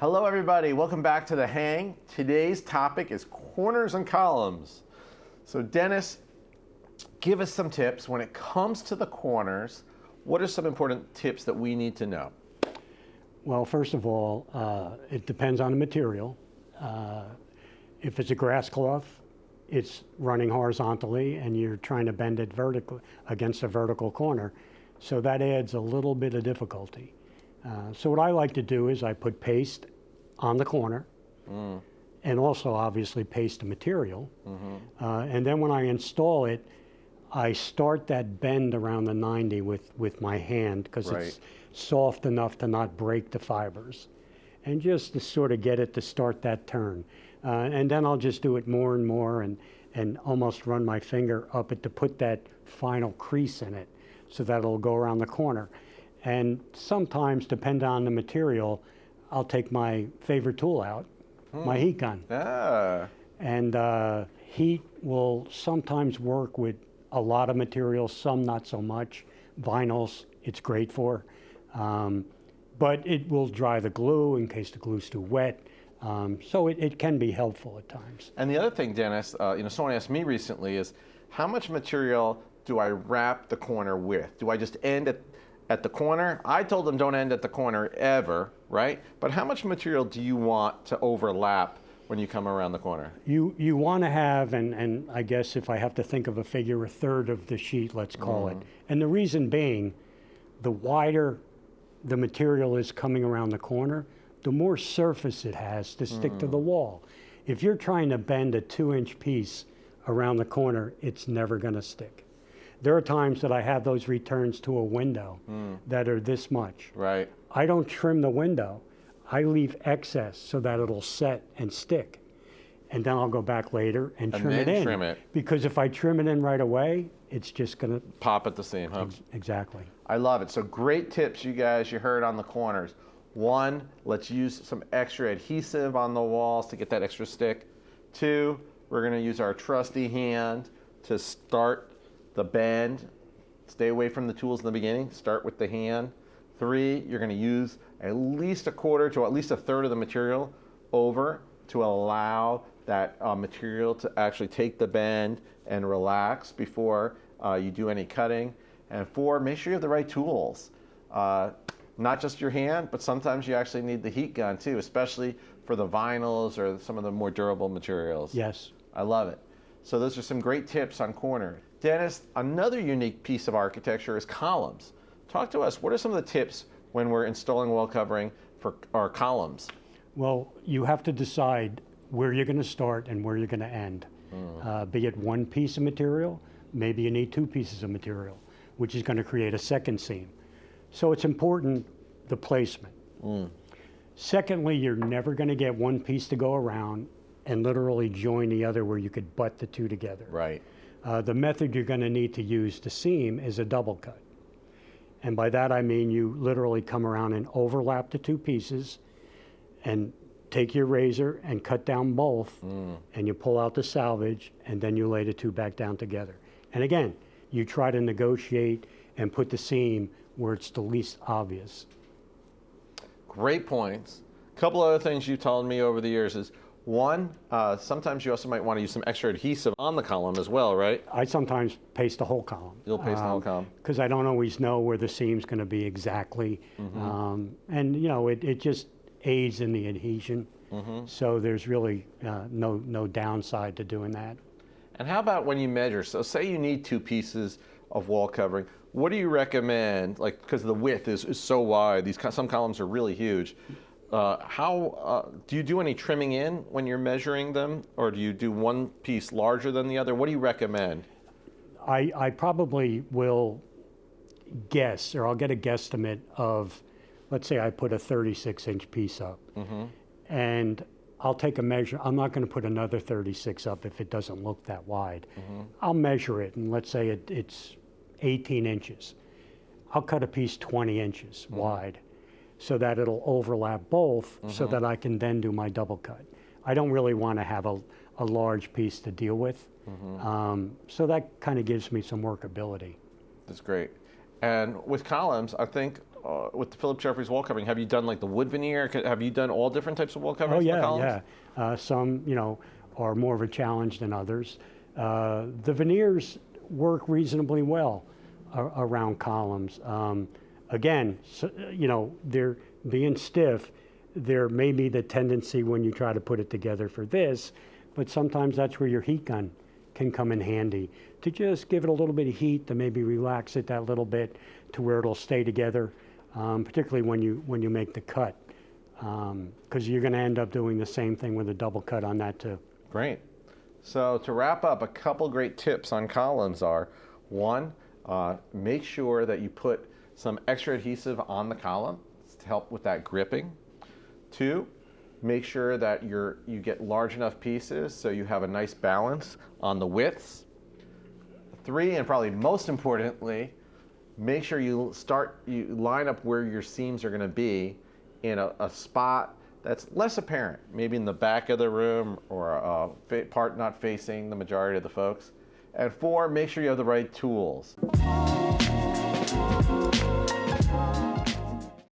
Hello everybody, welcome back to The Hang. Today's topic is corners and columns. So Dennis, give us some tips when it comes to the corners. What are some important tips that we need to know? Well, first of all, it depends on the material. If it's a grass cloth, it's running horizontally and you're trying to bend it vertically against a vertical corner. So that adds a little bit of difficulty. So what I like to do is I put paste on the corner and also obviously paste the material. And then when I install it, I start that bend around the 90 with my hand because it's soft enough to not break the fibers. And just to sort of get it to start that turn. And then I'll just do it more and more and almost run my finger up it to put that final crease in it so that it'll go around the corner. And sometimes, depending on the material, I'll take my favorite tool out, my heat gun. And heat will sometimes work with a lot of materials, some not so much. Vinyls, it's great for. But it will dry the glue in case the glue's too wet. So it can be helpful at times. And the other thing, Dennis, someone asked me recently is, how much material do I wrap the corner with? Do I just end at the corner? I told them don't end at the corner ever, right? But how much material do you want to overlap when you come around the corner? You want to have, and I guess if I have to think of a figure, a third of the sheet, let's call it. And the reason being, the wider the material is coming around the corner, the more surface it has to stick to the wall. If you're trying to bend a 2-inch piece around the corner, it's never going to stick. There are times that I have those returns to a window that are this much. Right. I don't trim the window. I leave excess so that it'll set and stick. And then I'll go back later and trim it in. Trim it. Because if I trim it in right away, it's just going to pop at the seam, huh? Exactly. I love it. So great tips, you guys, you heard on the corners. One, let's use some extra adhesive on the walls to get that extra stick. Two, we're going to use our trusty hand to start the bend. Stay away from the tools in the beginning. Start with the hand. Three, you're going to use at least a quarter to at least a third of the material over to allow that material to actually take the bend and relax before you do any cutting. And four, make sure you have the right tools. Not just your hand, but sometimes you actually need the heat gun too, especially for the vinyls or some of the more durable materials. Yes. I love it. So those are some great tips on corners. Dennis, another unique piece of architecture is columns. Talk to us, what are some of the tips when we're installing wall covering for our columns? Well, you have to decide where you're going to start and where you're going to end. Be it one piece of material, maybe you need two pieces of material, which is going to create a second seam. So it's important, the placement. Secondly, you're never going to get one piece to go around and literally join the other where you could butt the two together. Right. The method you're going to need to use to seam is a double cut. And by that I mean you literally come around and overlap the two pieces and take your razor and cut down both and you pull out the salvage and then you lay the two back down together. And again, you try to negotiate and put the seam where it's the least obvious. Great points. A couple other things you've told me over the years is, one, sometimes you also might want to use some extra adhesive on the column as well, right? I sometimes paste the whole column. You'll paste the whole column? Because I don't always know where the seam's going to be exactly. And it just aids in the adhesion. So there's really no downside to doing that. And how about when you measure? So say you need two pieces of wall covering. What do you recommend? Like, because the width is so wide, some columns are really huge. Do you do any trimming in when you're measuring them, or do you do one piece larger than the other? What do you recommend? I probably will guess, or I'll get a guesstimate of, let's say I put a 36-inch piece up, and I'll take a measure. I'm not going to put another 36 up if it doesn't look that wide. I'll measure it, and let's say it's 18 inches. I'll cut a piece 20 inches wide so that it'll overlap both so that I can then do my double cut. I don't really want to have a large piece to deal with. So that kind of gives me some workability. That's great. And with columns, I think with the Philip Jeffries wall covering, have you done like the wood veneer? Have you done all different types of wall coverings? Oh for the yeah, columns? yeah. Some, are more of a challenge than others. The veneers work reasonably well around columns. Again, so, they're being stiff. There may be the tendency when you try to put it together for this, but sometimes that's where your heat gun can come in handy to just give it a little bit of heat to maybe relax it that little bit to where it'll stay together, particularly when you make the cut, because you're going to end up doing the same thing with a double cut on that too. Great. So to wrap up, a couple great tips on columns are, one, make sure that you put some extra adhesive on the column to help with that gripping. Two, make sure that you get large enough pieces so you have a nice balance on the widths. Three, and probably most importantly, make sure you line up where your seams are going to be in a spot that's less apparent, maybe in the back of the room or a part not facing the majority of the folks. And four, make sure you have the right tools.